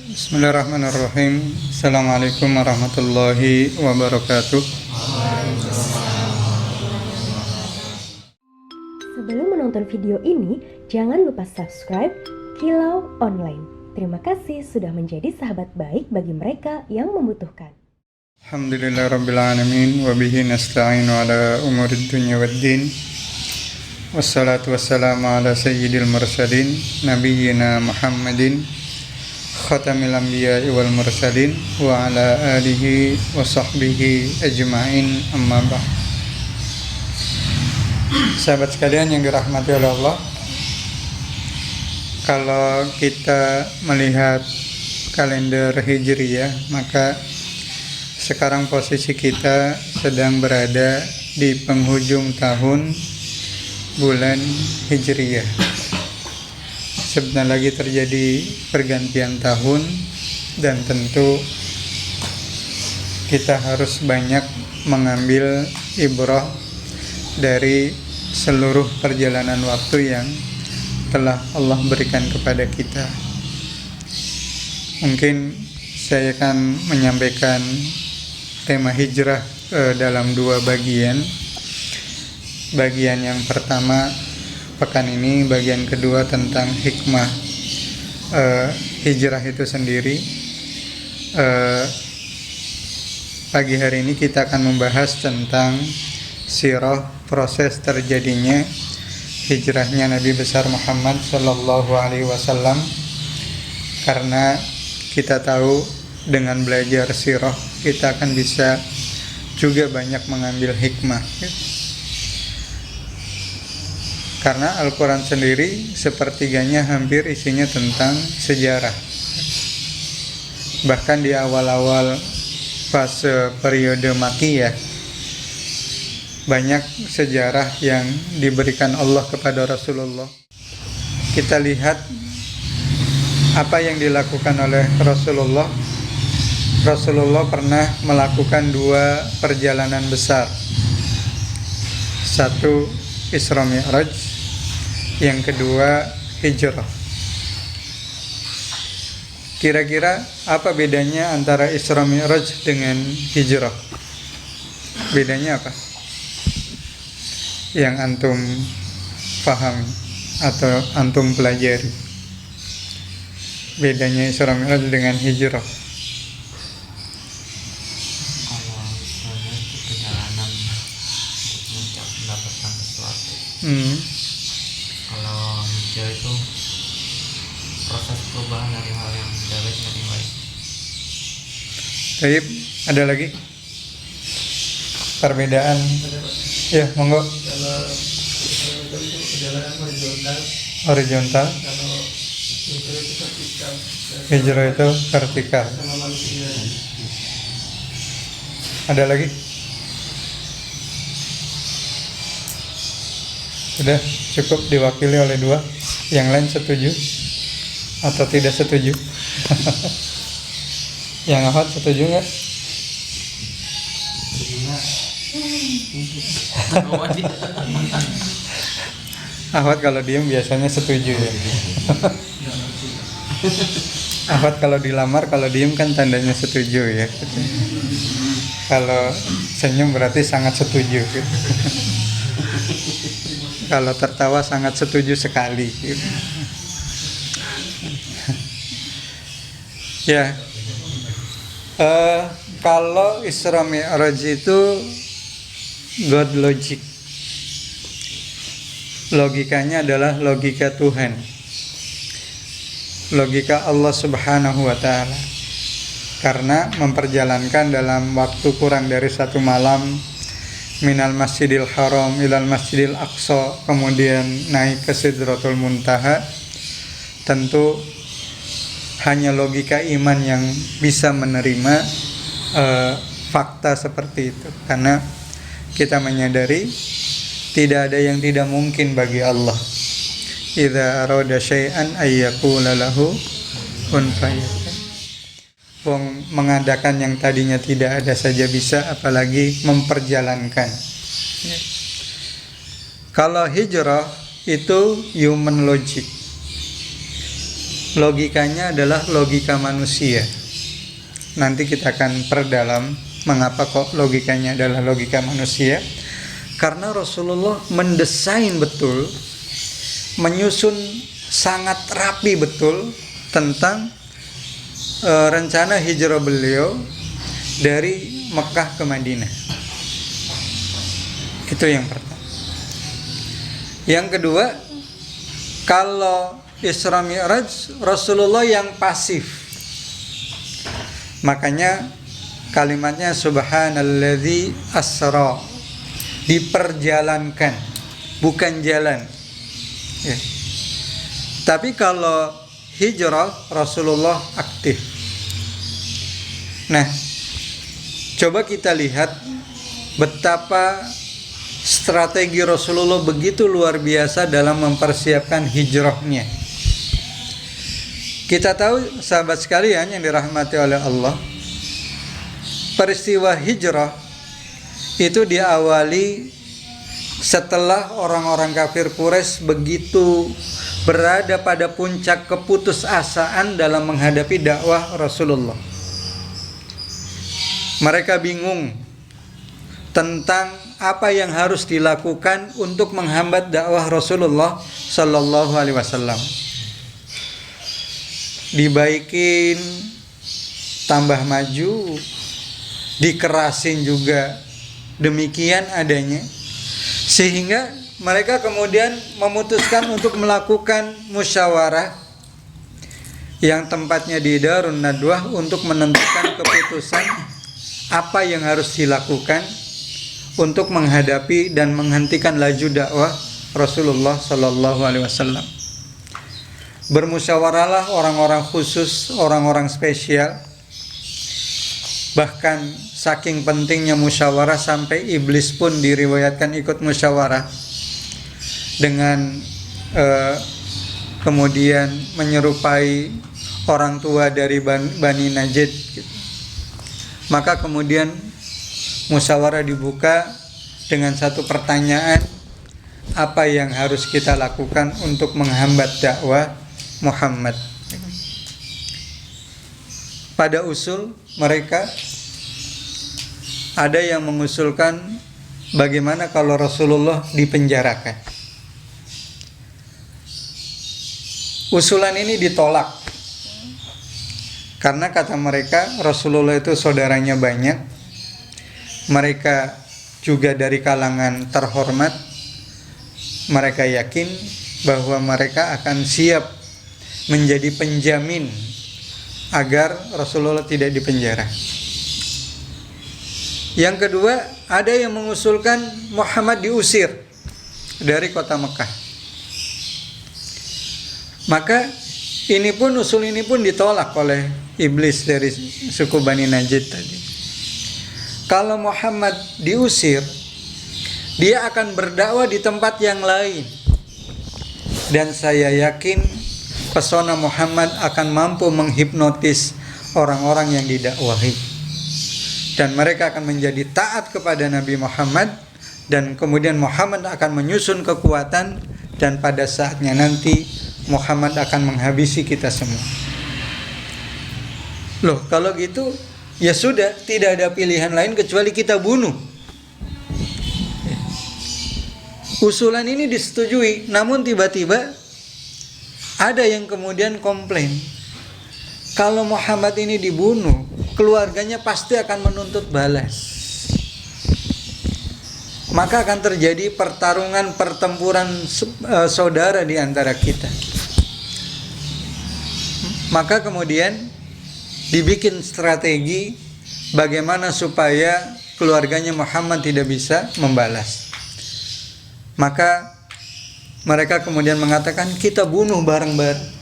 Bismillahirrahmanirrahim. Assalamualaikum warahmatullahi wabarakatuh. Sebelum menonton video ini, jangan lupa subscribe Kilau Online. Terima kasih sudah menjadi sahabat baik bagi mereka yang membutuhkan. Alhamdulillahirrabbilalamin. Wabihi nasta'inu ala umurid dunya waddin. Wassalatu wassalamu ala sayyidil mursalin Nabiyyina Muhammadin Khatamil anbiya'i wal mursalin Wa ala alihi wa sahbihi ajma'in, amma ba'd. Sahabat sekalian yang dirahmati oleh Allah, kalau kita melihat kalender Hijriyah, maka sekarang posisi kita sedang berada di penghujung tahun bulan Hijriyah. Sebentar lagi terjadi pergantian tahun, dan tentu kita harus banyak mengambil ibrah dari seluruh perjalanan waktu yang telah Allah berikan kepada kita. Mungkin saya akan menyampaikan tema hijrah dalam dua bagian. Bagian yang pertama pekan ini, bagian kedua tentang hikmah hijrah itu sendiri. Pagi hari ini kita akan membahas tentang sirah, proses terjadinya hijrahnya Nabi besar Muhammad Sallallahu Alaihi Wasallam. Karena kita tahu dengan belajar sirah kita akan bisa juga banyak mengambil hikmah. Karena Al-Quran sendiri sepertiganya hampir isinya tentang sejarah. Bahkan di awal-awal fase periode Makkiyah, banyak sejarah yang diberikan Allah kepada Rasulullah. Kita lihat apa yang dilakukan oleh Rasulullah. Rasulullah pernah melakukan dua perjalanan besar. Satu Isra Mi'raj, yang kedua hijrah. Kira-kira apa bedanya antara Isra Mi'raj dengan hijrah? Bedanya apa? Yang antum pahami atau antum pelajari. Bedanya Isra Mi'raj dengan hijrah. Kalau hijrah itu proses perubahan dari hal yang jelek menjadi baik. Baik, ada lagi perbedaan? Ya, monggo. Kalau itu perjalanan Horizontal. kalau hijrah itu vertikal. Hijrah itu vertikal. Sama manusia. Ada lagi? Sudah cukup diwakili oleh dua. Yang lain setuju atau tidak setuju? Yang Ahmad setuju nggak? Ahmad kalau diem biasanya setuju ya. Ahmad kalau dilamar, kalau diem kan tandanya setuju ya. Kalau senyum berarti sangat setuju. Kalau tertawa sangat setuju sekali. Ya, kalau Isra Mi'raj itu God logic. Logikanya adalah logika Tuhan, logika Allah Subhanahu wa Ta'ala. Karena memperjalankan dalam waktu kurang dari satu malam, minal masjidil haram ilal masjidil aqsa, kemudian naik ke Sidratul Muntaha, tentu hanya logika iman yang bisa menerima fakta seperti itu. Karena kita menyadari tidak ada yang tidak mungkin bagi Allah. Idza arada syai'an ayyaqula lahu kun fayakun. Mengadakan yang tadinya tidak ada saja bisa, apalagi memperjalankan. Kalau hijrah itu human logic. logikanya adalah logika manusia. Nanti kita akan perdalam mengapa kok logikanya adalah logika manusia. Karena Rasulullah mendesain betul, menyusun sangat rapi betul tentang rencana hijrah beliau dari Mekah ke Madinah. Itu yang pertama. Yang kedua, kalau Isra Mi'raj Rasulullah yang pasif. Makanya kalimatnya subhanalladzi asra, diperjalankan, bukan jalan ya. Tapi kalau hijrah Rasulullah aktif. Nah, coba kita lihat betapa strategi Rasulullah begitu luar biasa dalam mempersiapkan hijrahnya. Kita tahu sahabat sekalian yang dirahmati oleh Allah, peristiwa hijrah itu diawali setelah orang-orang kafir Quraisy begitu berada pada puncak keputusasaan dalam menghadapi dakwah Rasulullah. Mereka bingung tentang apa yang harus dilakukan untuk menghambat dakwah Rasulullah Sallallahu Alaihi Wasallam. Dibaikin, tambah maju, dikerasin juga demikian adanya, sehingga mereka kemudian memutuskan untuk melakukan musyawarah yang tempatnya di Darun Nadwah untuk menentukan keputusan apa yang harus dilakukan untuk menghadapi dan menghentikan laju dakwah Rasulullah Sallallahu Alaihi Wasallam. Bermusyawarahlah orang-orang khusus, orang-orang spesial. Bahkan saking pentingnya musyawarah sampai iblis pun diriwayatkan ikut musyawarah dengan kemudian menyerupai orang tua dari Bani Najd. Maka kemudian musyawarah dibuka dengan satu pertanyaan, apa yang harus kita lakukan untuk menghambat dakwah Muhammad? Pada usul mereka ada yang mengusulkan bagaimana kalau Rasulullah dipenjarakan. Usulan ini ditolak karena kata mereka Rasulullah itu saudaranya banyak, mereka juga dari kalangan terhormat, mereka yakin bahwa mereka akan siap menjadi penjamin agar Rasulullah tidak dipenjara. Yang kedua, ada yang mengusulkan Muhammad diusir dari kota Mekah. Maka usul ini pun ditolak oleh iblis dari suku Bani Najd tadi. Kalau Muhammad diusir, dia akan berdakwah di tempat yang lain. Dan saya yakin pesona Muhammad akan mampu menghipnotis orang-orang yang didakwahi. Dan mereka akan menjadi taat kepada Nabi Muhammad. Dan kemudian Muhammad akan menyusun kekuatan. Dan pada saatnya nanti Muhammad akan menghabisi kita semua. Loh, kalau gitu ya sudah, tidak ada pilihan lain kecuali kita bunuh. Usulan ini disetujui, namun tiba-tiba ada yang kemudian komplain. Kalau Muhammad ini dibunuh, keluarganya pasti akan menuntut balas. Maka akan terjadi pertempuran saudara di antara kita. Maka kemudian dibikin strategi bagaimana supaya keluarganya Muhammad tidak bisa membalas. Maka mereka kemudian mengatakan kita bunuh bareng-bareng.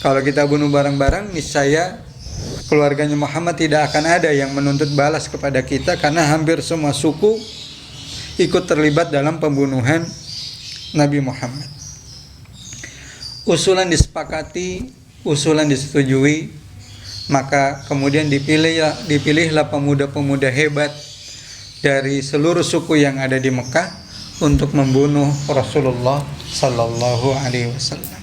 Kalau kita bunuh bareng-bareng, niscaya keluarganya Muhammad tidak akan ada yang menuntut balas kepada kita, karena hampir semua suku ikut terlibat dalam pembunuhan Nabi Muhammad. Usulan disepakati, usulan disetujui, maka kemudian dipilihlah pemuda-pemuda hebat dari seluruh suku yang ada di Mekah untuk membunuh Rasulullah Sallallahu Alaihi Wasallam.